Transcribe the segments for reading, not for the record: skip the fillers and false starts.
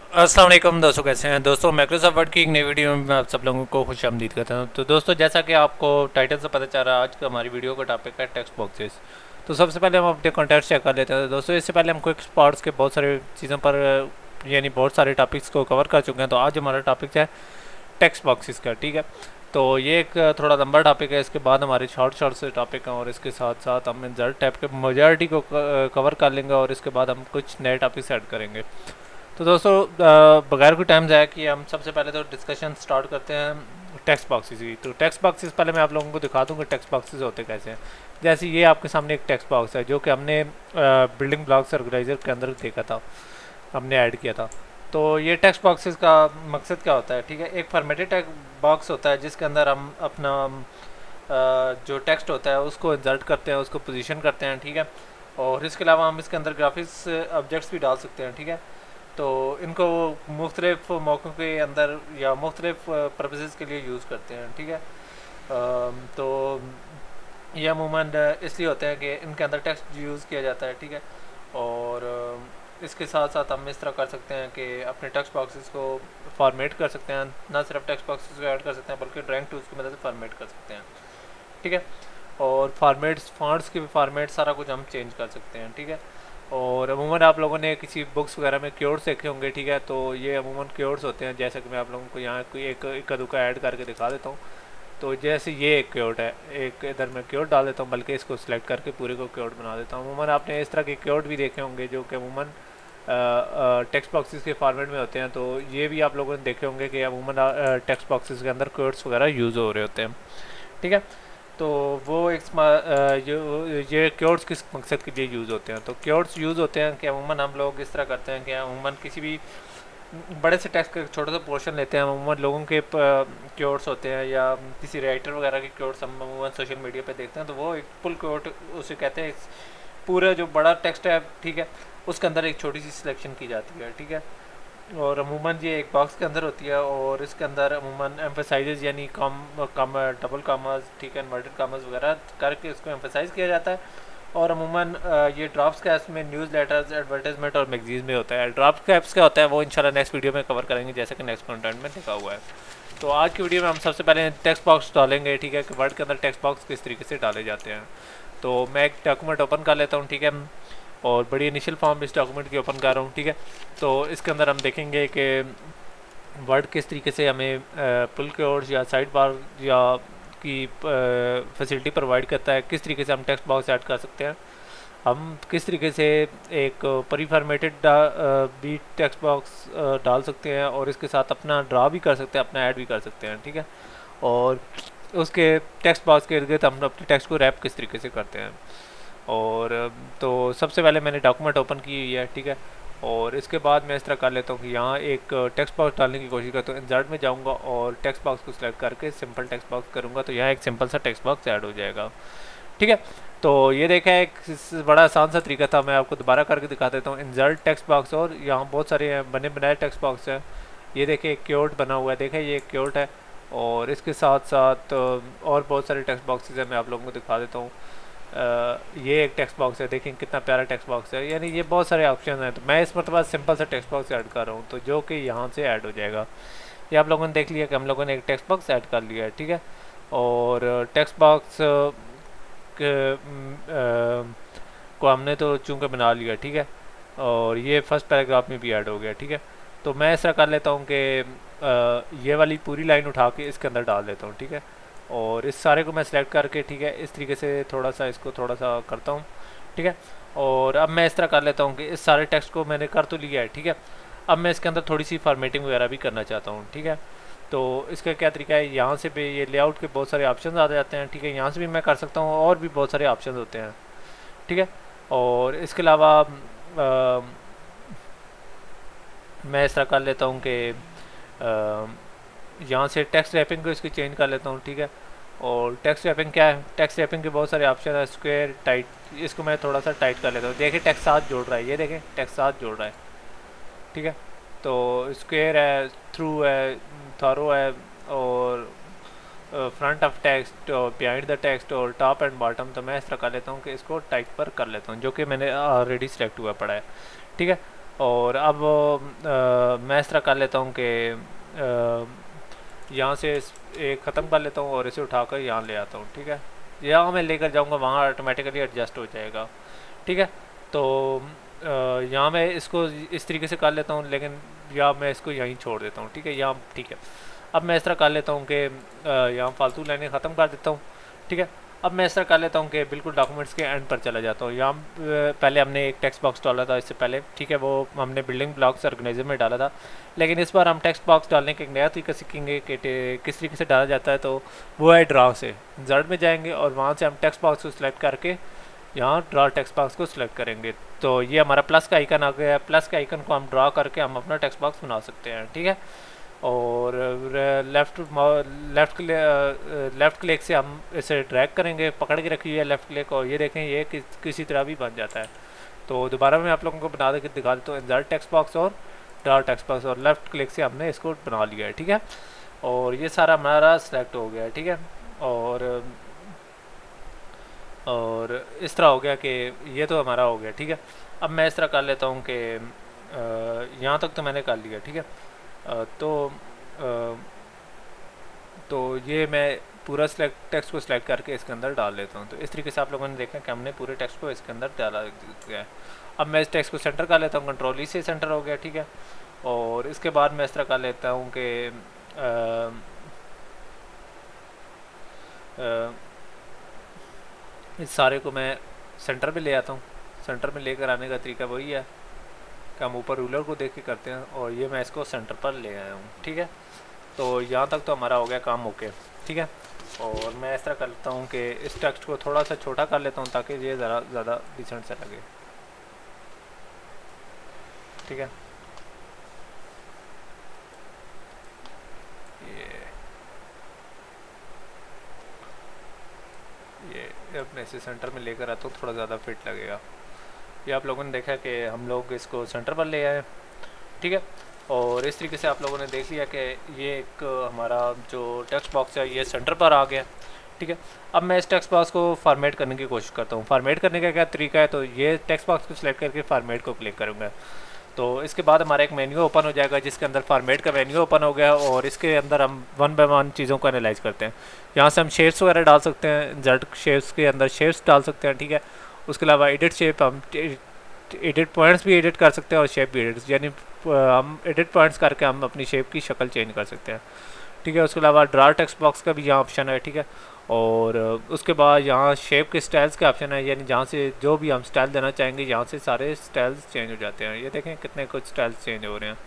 अस्सलाम वालेकुम दोस्तों, कैसे हैं दोस्तों। माइक्रोसॉफ्ट वर्ड की एक नई वीडियो में मैं आप सब लोगों को खुश आमदीद करता हूं। तो दोस्तों, जैसा कि आपको टाइटल से पता चल रहा है, आज का हमारी वीडियो का टॉपिक है टेक्स्ट बॉक्सेस। तो सबसे पहले हम अपने कॉन्टेक्ट चेक कर लेते हैं दोस्तों। इससे पहले हम क्विक स्पॉट्स के बहुत सारे चीज़ों पर यानी बहुत सारे टॉपिक्स को कवर कर चुके हैं। तो आज हमारा टॉपिक है टेक्स्ट बॉक्सेस का, ठीक है। तो ये एक थोड़ा लंबा टॉपिक है। इसके बाद हमारे शॉर्ट शॉर्ट से टॉपिक हैं और इसके साथ साथ हम इंसर्ट टैब के मेजॉरिटी को कवर कर लेंगे और इसके बाद हम कुछ नए टॉपिक्स ऐड करेंगे। तो दोस्तों, बगैर कोई टाइम ज़ाया कि हम सबसे पहले तो डिस्कशन स्टार्ट करते हैं टेक्स्ट बॉक्सेस की। तो टेक्स्ट बॉक्सेस पहले मैं आप लोगों को दिखा दूँ कि टेक्स्ट बॉक्सेस होते कैसे हैं। जैसे ये आपके सामने एक टेक्स्ट बॉक्स है जो कि हमने बिल्डिंग ब्लॉक्स ऑर्गेनाइजर के अंदर देखा था, हमने ऐड किया था। तो ये टेक्स्ट बॉक्सेस का मकसद क्या होता है, ठीक है। एक फॉर्मेटेड टेक्स्ट बॉक्स होता है जिसके अंदर हम अपना जो टेक्स्ट होता है उसको इंसर्ट करते हैं, उसको पोजीशन करते हैं, ठीक है। और इसके अलावा हम इसके अंदर ग्राफिक्स ऑब्जेक्ट्स भी डाल सकते हैं, ठीक है। तो इनको मुख्तलिफ मौक़ों के अंदर या मुख्तलिफ पर्पसेस के लिए यूज़ करते हैं, ठीक है। तो ये अमूमन इसलिए होते हैं कि इनके अंदर टेक्स्ट यूज़ किया जाता है, ठीक है। और इसके साथ साथ हम इस तरह कर सकते हैं कि अपने टेक्स्ट बॉक्सेस को फॉर्मेट कर सकते हैं। ना सिर्फ टेक्स्ट बॉक्सेस को ऐड कर सकते हैं बल्कि ड्राइंग टूल्स की मदद से फॉर्मेट कर सकते हैं, ठीक है। और फॉर्मेट्स फॉन्ट्स के भी फॉर्मेट सारा कुछ हम चेंज कर सकते हैं, ठीक है। और अमूमन आप लोगों ने किसी बुक्स वगैरह में कीवर्ड्स देखे होंगे, ठीक है। तो ये अमूमन कीवर्ड्स होते हैं, जैसे कि मैं आप लोगों को यहाँ कोई एक इक्का दुक्का ऐड करके दिखा देता हूँ। तो जैसे ये एक कीवर्ड है, एक इधर मैं कीवर्ड डाल देता हूँ, बल्कि इसको सिलेक्ट करके पूरे को कीवर्ड बना देता हूँ। अमूमन आपने इस तरह के कीवर्ड भी देखे होंगे जो कि अमूमन टेक्स्ट बॉक्सेस के फॉर्मेट में होते हैं। तो ये भी आप लोगों ने देखे होंगे कि अमूमन टेक्स्ट बॉक्सेस के अंदर कीवर्ड्स वगैरह यूज़ हो रहे होते हैं, ठीक है। तो वो एक ये कीवर्ड्स किस मकसद के लिए यूज़ होते हैं। तो कीवर्ड्स यूज़ होते हैं कि अमूमन हम लोग इस तरह करते हैं कि अमूमन किसी भी बड़े से टेक्स्ट का छोटा सा पोर्शन लेते हैं। अमूमन लोगों के कीवर्ड्स होते हैं या किसी राइटर वगैरह के कीवर्ड्स हम अमूमन सोशल मीडिया पे देखते हैं। तो वो एक फुल कीवर्ड उसे कहते हैं। पूरा जो बड़ा टेक्स्ट है, ठीक है, उसके अंदर एक छोटी सी सिलेक्शन की जाती है, ठीक है। और अमूमन ये एक बॉक्स के अंदर होती है और इसके अंदर अमूमन एम्फेसाइजेज यानी कम डबल कामर्स, ठीक है, इन्वर्टेड कामर्स वगैरह करके इसको एम्फेसाइज किया जाता है। और अमूमन ये ड्राफ्ट्स कैप्स में न्यूज़ लेटर्स, एडवर्टाइजमेंट और मैगजीन में होता है। ड्राफ्ट कैप्स क्या होता है वो इंशाल्लाह नेक्स्ट वीडियो में कवर करेंगे, जैसे कि नेक्स्ट कंटेंट में लिखा हुआ है। तो आज की वीडियो में हम सबसे पहले टेक्स्ट बॉक्स डालेंगे, ठीक है, कि वर्ड के अंदर टेक्स्ट बॉक्स किस तरीके से डाले जाते हैं। तो मैं एक डॉक्यूमेंट ओपन कर लेता हूँ, ठीक है, और बड़ी इनिशियल फॉर्म इस डॉक्यूमेंट की ओपन कर रहा हूँ, ठीक है। तो इसके अंदर हम देखेंगे कि वर्ड किस तरीके से हमें पुल कीवर्ड्स या साइड बार या की फैसिलिटी प्रोवाइड करता है, किस तरीके से हम टेक्स्ट बॉक्स ऐड कर सकते हैं, हम किस तरीके से एक प्री फॉर्मेटेड भी टेक्स्ट बॉक्स डाल सकते हैं और इसके साथ अपना ड्रा भी कर सकते हैं, अपना ऐड भी कर सकते हैं, ठीक है। और उसके टेक्स्ट बॉक्स के इर्द गिर्द हम अपने टेक्स्ट को रैप किस तरीके से करते हैं। और तो सबसे पहले मैंने डॉक्यूमेंट ओपन की हुई है, ठीक है। और इसके बाद मैं इस तरह कर लेता हूँ कि यहाँ एक टेक्स्ट बॉक्स डालने की कोशिश करता हूँ। इंसर्ट में जाऊँगा और टेक्स्ट बॉक्स को सिलेक्ट करके सिंपल टेक्स्ट बॉक्स करूँगा तो यहाँ एक सिंपल सा टेक्स्ट बॉक्स ऐड हो जाएगा, ठीक है। तो ये देखा है, एक बड़ा आसान सा तरीका था। मैं आपको दोबारा करके दिखा देता हूँ। इंसर्ट टेक्स्ट बॉक्स और यहाँ बहुत सारे बने बनाए टेक्स्ट बॉक्स हैं। ये देखें, एक कीवर्ड बना हुआ है, देखें ये एक कीवर्ड है और इसके साथ साथ और बहुत सारे टेक्स्ट बॉक्सेस हैं। मैं आप लोगों को दिखा देता हूँ। ये एक टेक्स्ट बॉक्स है, देखें कितना प्यारा टेक्स्ट बॉक्स है, यानी ये बहुत सारे ऑप्शन हैं। तो मैं इस मतलब सिंपल सा टेक्स्ट बॉक्स ऐड कर रहा हूँ तो जो कि यहाँ से ऐड हो जाएगा। ये आप लोगों ने देख लिया कि हम लोगों ने एक टेक्स्ट बॉक्स ऐड कर लिया है, ठीक है। और टेक्स्ट बॉक्स को हमने तो चूँकि बना लिया, ठीक है। और ये फर्स्ट पैराग्राफ में भी ऐड हो गया, ठीक है। तो मैं ऐसा कर लेता हूँ कि ये वाली पूरी लाइन उठा के इसके अंदर डाल देता हूँ, ठीक है। और इस सारे को मैं सिलेक्ट करके, ठीक है, इस तरीके से थोड़ा सा इसको थोड़ा सा करता हूँ, ठीक है। और अब मैं इस तरह कर लेता हूँ कि इस सारे टेक्स्ट को मैंने कर तो लिया है, ठीक है। अब मैं इसके अंदर थोड़ी सी फॉर्मेटिंग वगैरह भी करना चाहता हूँ, ठीक है। तो इसका क्या तरीका है, यहाँ से भी ये लेआउट के बहुत सारे ऑप्शन आ जाते हैं, ठीक है। यहाँ से भी मैं कर सकता हूँ और भी बहुत सारे ऑप्शन होते हैं, ठीक है। और इसके अलावा मैं इस तरह कर लेता हूँ कि यहाँ से टेक्स्ट रैपिंग को इसकी चेंज कर लेता हूँ, ठीक है। और टेक्स्ट रैपिंग क्या है, टेक्स्ट रैपिंग के बहुत सारे ऑप्शन है। स्क्वायर, टाइट, इसको मैं थोड़ा सा टाइट कर लेता हूँ। देखिए टेक्स्ट साथ जोड़ रहा है, ये देखें टेक्स्ट साथ जोड़ रहा है, ठीक है। तो स्क्वायर है, थ्रू है, थारो है, और फ्रंट ऑफ टेक्स्ट और बिहाइंड द टेक्स्ट और टॉप एंड बॉटम। तो मैं इस तरह कर लेता हूँ कि इसको टाइट पर कर लेता हूँ, जो कि मैंने ऑलरेडी सिलेक्ट हुआ पड़ा है, ठीक है। और अब मैं इस तरह कर लेता हूँ कि यहाँ से एक ख़त्म कर लेता हूँ और इसे उठाकर यहाँ ले आता हूँ। ठीक है, यहाँ मैं लेकर जाऊँगा, वहाँ ऑटोमेटिकली एडजस्ट हो जाएगा। ठीक है, तो यहाँ मैं इसको इस तरीके से कर लेता हूँ, लेकिन या मैं इसको यहीं छोड़ देता हूँ। ठीक है, यहाँ ठीक है। अब मैं इस तरह कर लेता हूँ कि यहाँ फालतू लाइनें ख़त्म कर देता हूँ। ठीक है, अब मैं इस तरह कर लेता हूँ कि बिल्कुल डॉक्यूमेंट्स के एंड पर चला जाता हूँ। यहाँ पहले हमने एक टेक्स्ट बॉक्स डाला था इससे पहले। ठीक है, वो हमने बिल्डिंग ब्लॉक्स ऑर्गेनाइजर में डाला था, लेकिन इस बार हम टेक्स्ट बॉक्स डालने का एक नया तरीका सीखेंगे कि किस तरीके से डाला जाता है। तो वो है ड्रा से। जर्ड में जाएंगे और वहाँ से हम टेक्स्ट बॉक्स को सिलेक्ट करके यहाँ ड्रा टेक्स्ट बॉक्स को सिलेक्ट करेंगे। तो ये हमारा प्लस का आइकन आ गया है। प्लस के आइकन को हम ड्रा करके हम अपना टेक्स्ट बॉक्स बना सकते हैं। ठीक है, और लेफ़्ट क्लिक से हम इसे ड्रैग करेंगे, पकड़ के रखी हुई है लेफ़्ट क्लिक, और ये देखें ये किसी तरह भी बन जाता है। तो दोबारा मैं आप लोगों को बना दे दिखा देता हूँ। इंसर्ट टेक्स्ट बॉक्स और ड्रा टेक्स्ट बॉक्स, और लेफ़्ट क्लिक से हमने इसको बना लिया है। ठीक है, और ये सारा हमारा सेलेक्ट हो गया है। ठीक है, और इस तरह हो गया कि ये तो हमारा हो गया। ठीक है, अब मैं इस तरह कर लेता हूँ कि यहाँ तक तो मैंने कर लिया। ठीक है, तो ये मैं पूरा टेक्स्ट को सिलेक्ट करके इसके अंदर डाल लेता हूँ। तो इस तरीके से आप लोगों ने देखा कि हमने पूरे टेक्स्ट को इसके अंदर डाला गया है। अब मैं इस टेक्स्ट को सेंटर कर लेता हूँ, कंट्रोल ई से सेंटर हो गया। ठीक है, और इसके बाद मैं इस तरह कर लेता हूँ कि इस सारे को मैं सेंटर में ले आता हूँ। सेंटर में लेकर आने का तरीका वही है कि हम ऊपर रूलर को देख के करते हैं, और ये मैं इसको सेंटर पर ले आया हूँ। ठीक है, तो यहाँ तक तो हमारा हो गया काम ओके। ठीक है, और मैं इस तरह कर लेता हूँ कि इस टेक्स्ट को थोड़ा सा छोटा कर लेता हूँ ताकि ये ज़रा ज़्यादा डिसेंट से लगे। ठीक है, ये अपने इसे सेंटर में लेकर आता हूँ, थोड़ा ज़्यादा फिट लगेगा। ये आप लोगों ने देखा कि हम लोग इसको सेंटर पर ले आए। ठीक है, और इस तरीके से आप लोगों ने देख लिया कि ये एक हमारा जो टेक्स्ट बॉक्स है ये सेंटर पर आ गया। ठीक है, अब मैं इस टेक्स्ट बॉक्स को फॉर्मेट करने की कोशिश करता हूँ। फॉर्मेट करने का क्या तरीका है, तो ये टेक्स्ट बॉक्स को सिलेक्ट करके फॉर्मेट को क्लिक करूँगा। तो इसके बाद हमारा एक मेन्यू ओपन हो जाएगा जिसके अंदर फॉर्मेट का मेन्यू ओपन हो गया, और इसके अंदर हम वन बाय वन चीज़ों को एनालाइज करते हैं। यहाँ से हम शेप्स वगैरह डाल सकते हैं, जर्ट शेप्स के अंदर शेप्स डाल सकते हैं। ठीक है, उसके अलावा एडिट शेप, हम एडिट पॉइंट्स भी एडिट कर सकते हैं और शेप भी एडिट, यानी हम एडिट पॉइंट्स करके हम अपनी शेप की शक्ल चेंज कर सकते हैं। ठीक है, उसके अलावा ड्रा टेक्स्ट बॉक्स का भी यहाँ ऑप्शन है। ठीक है, और उसके बाद यहाँ शेप के स्टाइल्स का ऑप्शन है, यानी जहाँ से जो भी हम स्टाइल देना चाहेंगे यहाँ से सारे स्टाइल्स चेंज हो जाते हैं। ये देखें कितने कुछ स्टाइल्स चेंज हो रहे हैं।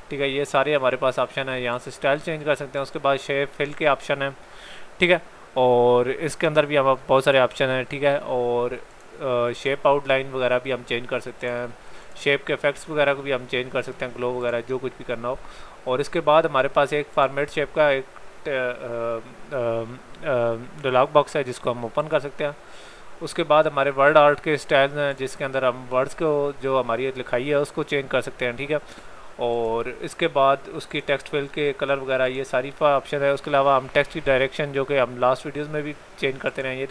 ठीक है, ये सारे हमारे पास ऑप्शन है, यहाँ से स्टाइल चेंज कर सकते हैं। उसके बाद शेप फिल के ऑप्शन है। ठीक है, और इसके अंदर भी हम बहुत सारे ऑप्शन हैं। ठीक है, और शेप आउटलाइन वगैरह भी हम चेंज कर सकते हैं, शेप के इफेक्ट्स वगैरह को भी हम चेंज कर सकते हैं, ग्लो वगैरह जो कुछ भी करना हो। और इसके बाद हमारे पास एक फॉर्मेट शेप का एक डायलॉग बॉक्स है जिसको हम ओपन कर सकते हैं। उसके बाद हमारे वर्ड आर्ट के स्टाइल हैं जिसके अंदर हम वर्ड्स को जो हमारी लिखाई है उसको चेंज कर सकते हैं। ठीक है, और इसके बाद उसकी टेक्स्ट फिल के कलर वगैरह ये सारी ऑप्शन है। उसके अलावा हम टेक्स्ट की डायरेक्शन जो कि हम लास्ट वीडियोज़ में भी चेंज करते रहे, ये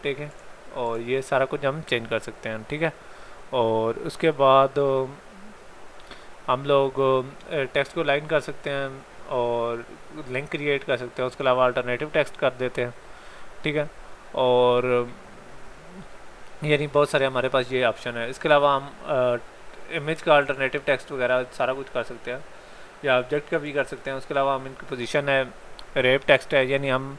देखें, और ये सारा कुछ हम चेंज कर सकते हैं। ठीक है, और उसके बाद हम लोग टेक्स्ट को लाइन कर सकते हैं और लिंक क्रिएट कर सकते हैं। उसके अलावा अल्टरनेटिव टेक्स्ट कर देते हैं। ठीक है, और यानी बहुत सारे हमारे पास ये ऑप्शन है। इसके अलावा हम इमेज का अल्टरनेटिव टेक्स्ट वगैरह सारा कुछ कर सकते हैं, या ऑब्जेक्ट का भी कर सकते हैं। उसके अलावा हम इनकी पोजीशन है, रेप टेक्स्ट है, यानी हम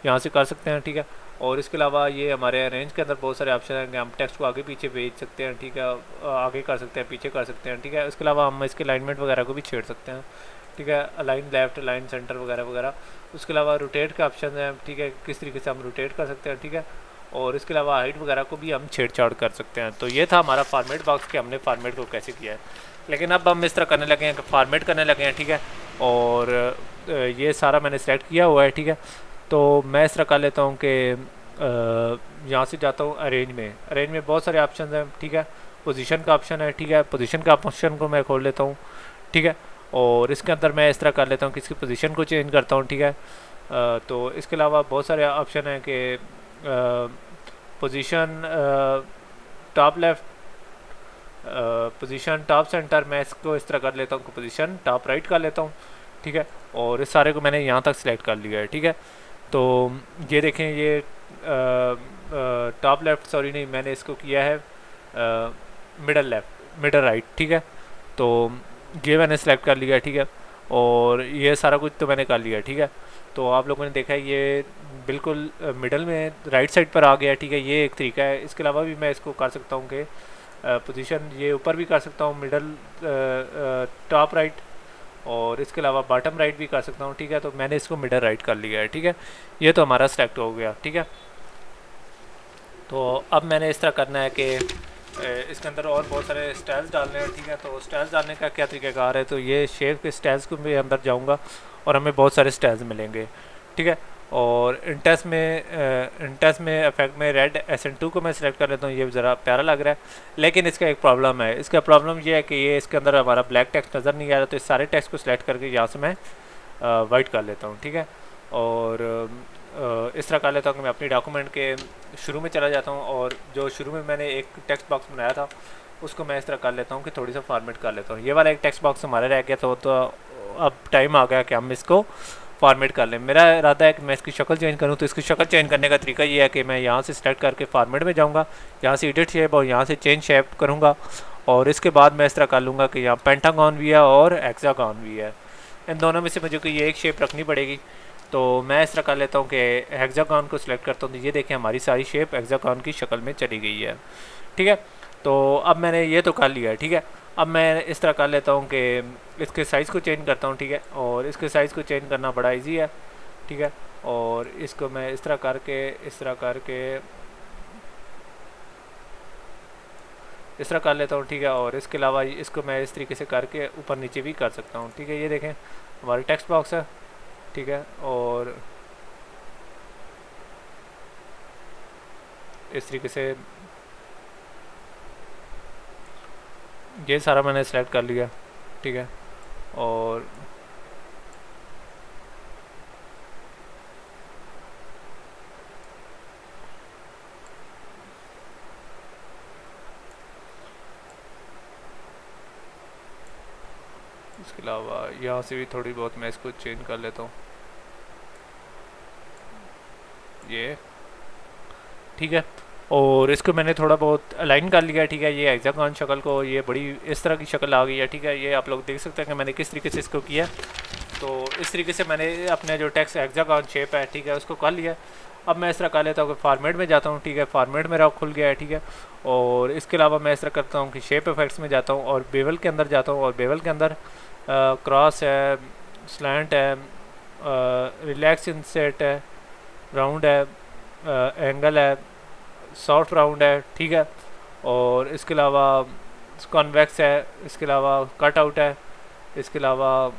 यहाँ से कर सकते हैं। ठीक है, और इसके अलावा ये हमारे अरेंज के अंदर बहुत सारे ऑप्शन हैं कि हम टेक्स्ट को आगे पीछे भेज सकते हैं। ठीक है, आगे कर सकते हैं, पीछे कर सकते हैं। ठीक है, इसके अलावा हम इसके अलाइनमेंट वगैरह को भी छेड़ सकते हैं। ठीक है, अलाइन लेफ्ट, अलाइन सेंटर वगैरह वगैरह। उसके अलावा रोटेट का ऑप्शन है। ठीक है, किस तरीके से हम रोटेट कर सकते हैं। ठीक है, और इसके अलावा हाइट वगैरह को भी हम छेड़छाड़ कर सकते हैं। तो ये था हमारा फॉर्मेट बॉक्स कि हमने फॉर्मेट को कैसे किया है। लेकिन अब हम इस तरह करने लगे हैं कि फॉर्मेट करने लगे हैं। ठीक है, और ये सारा मैंने सेलेक्ट किया हुआ है। ठीक है, तो मैं इस तरह कर लेता हूँ कि यहाँ से जाता हूँ अरेंज में बहुत सारे ऑप्शन हैं। ठीक है, पोजीशन का ऑप्शन है। ठीक है, पोजीशन का ऑप्शन को मैं खोल लेता हूँ। ठीक है, और इसके अंदर मैं इस तरह कर लेता हूँ कि इसकी पोजीशन को चेंज करता हूँ। ठीक है, तो इसके अलावा बहुत सारे ऑप्शन हैं कि position top left, position top centre, मैं इसको इस तरह कर लेता हूँ, पोजीशन टॉप राइट कर लेता हूँ, ठीक है। और इस सारे को मैंने यहाँ तक सिलेक्ट कर लिया है, ठीक है। तो ये देखें, ये टॉप लेफ़्ट, सॉरी नहीं, मैंने इसको किया है मिडल लेफ़्ट, मिडल राइट, ठीक है। तो ये मैंने सेलेक्ट कर लिया, ठीक है। और ये सारा कुछ तो मैंने कर लिया, ठीक है। तो आप लोगों ने देखा है ये बिल्कुल मिडल में राइट साइड पर आ गया, ठीक है। ये एक तरीका है। इसके अलावा भी मैं इसको कर सकता हूँ कि पोजीशन ये ऊपर भी कर सकता हूँ, मिडल टॉप राइट, और इसके अलावा बॉटम राइट भी कर सकता हूँ, ठीक है। तो मैंने इसको मिडल राइट कर लिया है, ठीक है। ये तो हमारा सेलेक्ट हो गया, ठीक है। तो अब मैंने इस तरह करना है कि इसके अंदर और बहुत सारे स्टाइल्स डालने हैं, ठीक है। तो स्टाइल्स डालने का क्या तरीक़ाकार है, तो ये शेप के स्टाइल्स को मैं अंदर जाऊंगा और हमें बहुत सारे स्टाइल्स मिलेंगे, ठीक है। और इंटेंस में इफेक्ट में रेड SN2 को मैं सिलेक्ट कर लेता हूँ। ये ज़रा प्यारा लग रहा है, लेकिन इसका एक प्रॉब्लम है। इसका प्रॉब्लम ये है कि ये इसके अंदर हमारा ब्लैक टेक्स्ट नज़र नहीं आ रहा। तो इस सारे टेक्स्ट को सिलेक्ट करके यहाँ से मैं वाइट कर लेता हूँ, ठीक है। और इस तरह कर लेता हूँ कि मैं अपनी डॉक्यूमेंट के शुरू में चला जाता हूँ, और जो शुरू में मैंने एक टेक्स्ट बॉक्स बनाया था उसको मैं इस तरह कर लेता हूँ कि थोड़ी सा फॉर्मेट कर लेता हूँ। ये वाला एक टेक्स्ट बॉक्स हमारा रह गया था, तो अब टाइम आ गया कि हम इसको फॉर्मेट कर लें। मेरा इरादा है कि मैं इसकी शक्ल चेंज करूँ। तो इसकी शक्ल चेंज करने का तरीका ये है कि मैं यहाँ से सेलेक्ट करके फॉर्मेट में जाऊँगा, यहाँ से एडिट शेप और यहाँ से चेंज शेप करूँगा, और इसके बाद मैं इस तरह कर लूँगा कि यहाँ पेंटागन भी है और हेक्सागन भी है। इन दोनों में से मुझे कोई एक शेप रखनी पड़ेगी। तो मैं इस तरह कर लेता हूँ कि हेक्सागन को सिलेक्ट करता हूँ। तो ये देखें, हमारी सारी शेप हेक्सागन की शक्ल में चली गई है, ठीक है। तो अब मैंने ये तो कर लिया है, ठीक है। अब मैं इस तरह कर लेता हूँ कि इसके साइज़ को चेंज करता हूँ, ठीक है। और इसके साइज़ को चेंज करना बड़ा इजी है, ठीक है। और इसको मैं इस तरह करके इस तरह कर लेता हूँ, ठीक है। और इसके अलावा इसको मैं इस तरीके से करके ऊपर नीचे भी कर सकता हूँ, ठीक है। ये देखें, हमारा टेक्स्ट बॉक्स है, ठीक है। और इस तरीके से ये सारा मैंने सेलेक्ट कर लिया, ठीक है। और इसके अलावा यहाँ से भी थोड़ी बहुत मैं इसको चेंज कर लेता हूँ, ये ठीक है। और इसको मैंने थोड़ा बहुत अलाइन कर लिया, ठीक है। ये हेक्सागन शक्ल को, ये बड़ी इस तरह की शक्ल आ गई है, ठीक है। ये आप लोग देख सकते हैं कि मैंने किस तरीके से इसको किया। तो इस तरीके से मैंने अपने जो टेक्स्ट हेक्सागन शेप है, ठीक है, उसको कर लिया। अब मैं इस तरह कर लेता हूँ कि फॉर्मेट में जाता हूँ, ठीक है। फॉर्मेट मेरा खुल गया है, ठीक है। और इसके अलावा मैं इस तरह करता हूँ कि शेप इफेक्ट्स में जाता हूँ और बेवल के अंदर जाता हूँ। और बेवल के अंदर क्रॉस है, स्लैंट है, रिलैक्स इंसेट है, राउंड है, एंगल है, सॉफ्ट राउंड है, ठीक है। और इसके अलावा कॉन्वेक्स है, इसके अलावा कट आउट है, इसके अलावा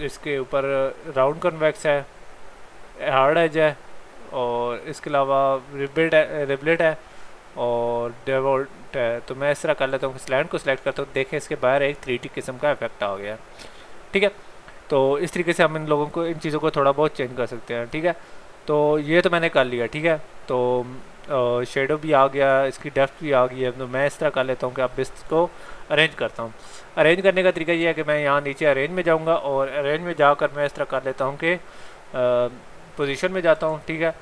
इसके ऊपर राउंड कॉन्वेक्स है, हार्ड एज है, और इसके अलावा रिबलेट है और डेवोल्ट है। तो मैं इस तरह कर लेता हूँ कि स्लैंड को सिलेक्ट करता हूँ। देखें, इसके बाहर एक 3D किस्म का इफेक्ट आ गया, ठीक है। तो इस तरीके से हम इन लोगों को, इन चीज़ों को थोड़ा बहुत चेंज कर सकते हैं, ठीक है। तो ये तो मैंने कर लिया, ठीक है। तो शेडो भी आ गया, इसकी डेप्थ भी आ गई है। तो मैं इस तरह कर लेता हूँ कि अब इसको अरेंज करता हूँ। अरेंज करने का तरीका ये है कि मैं यहाँ नीचे अरेंज में जाऊँगा, और अरेंज में जाकर मैं इस तरह कर लेता हूँ कि पोजीशन में जाता हूँ, ठीक है।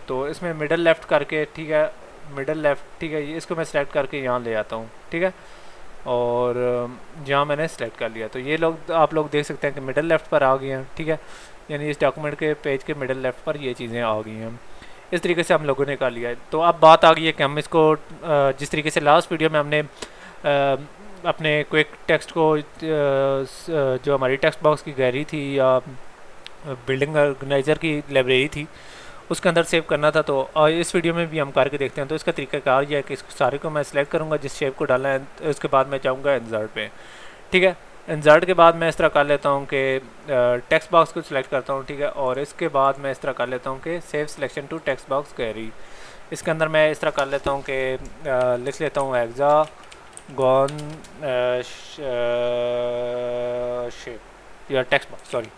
तो इसमें मिडल लेफ़्ट करके, ठीक है, मिडल लेफ़्ट, ठीक है, इसको मैं सेलेक्ट करके यहाँ ले आता हूँ, ठीक है। और यहाँ मैंने सेलेक्ट कर लिया। तो ये लोग, आप लोग देख सकते हैं कि मिडल लेफ़्ट पर आ गए हैं, ठीक है। यानी इस डॉक्यूमेंट के पेज के मिडल लेफ़्ट पर ये चीज़ें आ गई हैं। इस तरीके से हम लोगों ने कर लिया है। तो अब बात आ गई है कि हम इसको जिस तरीके से लास्ट वीडियो में हमने अपने क्विक टेक्स्ट को जो हमारी टेक्स्ट बॉक्स की गैलरी थी या बिल्डिंग ऑर्गेनाइज़र की लाइब्रेरी थी, उसके अंदर सेव करना था। तो इस वीडियो में भी हम करके देखते हैं। तो इसका तरीकाकार यह है कि इस सारे को मैं सिलेक्ट करूँगा जिस शेप को डालना है। उसके बाद मैं जाऊँगा इंसर्ट पे, ठीक है। इंसर्ट के बाद मैं इस तरह कर लेता हूँ कि टेक्स्ट बॉक्स को सिलेक्ट करता हूँ, ठीक है। और इसके बाद मैं इस तरह कर लेता हूँ कि save selection to text box gallery. इसके अंदर मैं इस तरह कर लेता हूँ कि लिख लेता हूँ हेक्सागन शेप या टेक्स्ट बॉक्स, सॉरी,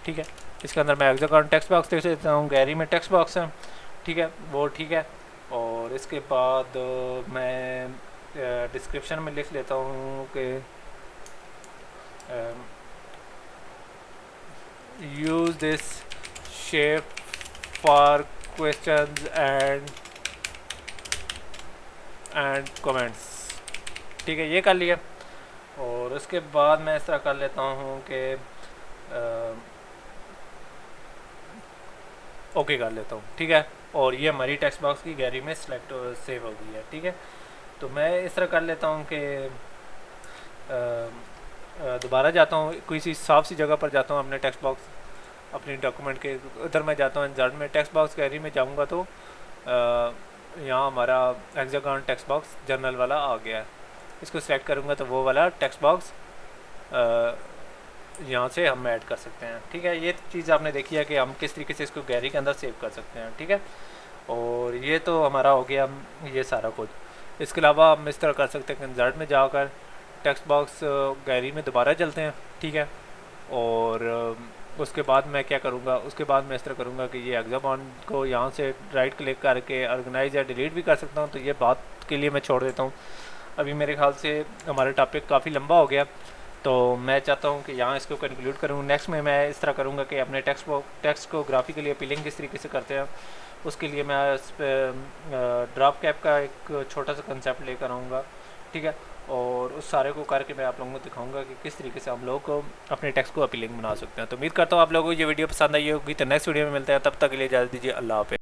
ठीक है। इसके अंदर मैं हेक्सागन टेक्स्ट बॉक्स देख लेता हूँ, गैलरी में टेक्स्ट बॉक्स है, ठीक है, वो ठीक है। और इसके बाद मैं डिस्क्रिप्शन में लिख लेता हूँ कि use this shape for questions and comments. ठीक है, ये कर लिया। और उसके बाद मैं इस तरह कर लेता हूँ कि ओके कर लेता हूँ। ठीक है, और ये हमारी टेक्स्ट बॉक्स की गैलरी में सेलेक्ट सेव हो गई है। ठीक है, तो मैं इस तरह कर लेता हूँ कि दोबारा जाता हूँ, किसी साफ सी जगह पर जाता हूँ अपने टेक्स्ट बॉक्स, अपनी डॉक्यूमेंट के उधर मैं जाता हूँ इंसर्ट में, टेक्स्ट बॉक्स गैलरी में जाऊँगा तो यहाँ हमारा हेक्सागोन टेक्स्ट बॉक्स जर्नल वाला आ गया है। इसको सिलेक्ट करूँगा तो वो वाला टेक्स्ट बॉक्स यहाँ से हम ऐड कर सकते हैं। ठीक है, ये चीज़ आपने देखी है कि हम किस तरीके से इसको गैलरी के अंदर सेव कर सकते हैं। ठीक है, और ये तो हमारा हो गया ये सारा कुछ। इसके अलावा हम इस तरह कर सकते हैं कि इंसर्ट में जाकर टेक्स्ट बॉक्स गैलरी में दोबारा चलते हैं। ठीक है, और उसके बाद मैं क्या करूँगा, उसके बाद मैं इस तरह करूँगा कि ये हेक्सागोन को यहाँ से राइट क्लिक करके ऑर्गेनाइज या डिलीट भी कर सकता हूँ, तो ये बात के लिए मैं छोड़ देता हूँ। अभी मेरे ख्याल से हमारा टॉपिक काफ़ी लंबा हो गया, तो मैं चाहता हूँ कि यहाँ इसको कंक्लूड करूँ। नेक्स्ट में मैं इस तरह करूँगा कि अपने टेक्स्ट को ग्राफिकली अपीलिंग किस तरीके से करते हैं, उसके लिए मैं इस ड्रॉप कैप का एक छोटा सा कंसेप्ट लेकर आऊँगा। ठीक है, और उस सारे को करके मैं आप लोगों को दिखाऊंगा कि किस तरीके से हम लोग को अपने टेक्स्ट को अपीलिंग बना सकते हैं। तो उम्मीद करता हूँ आप लोगों को ये वीडियो पसंद आई होगी। तो नेक्स्ट वीडियो में मिलते हैं, तब तक के लिए इजाज़त दीजिए। अल्लाह हाफ़िज़।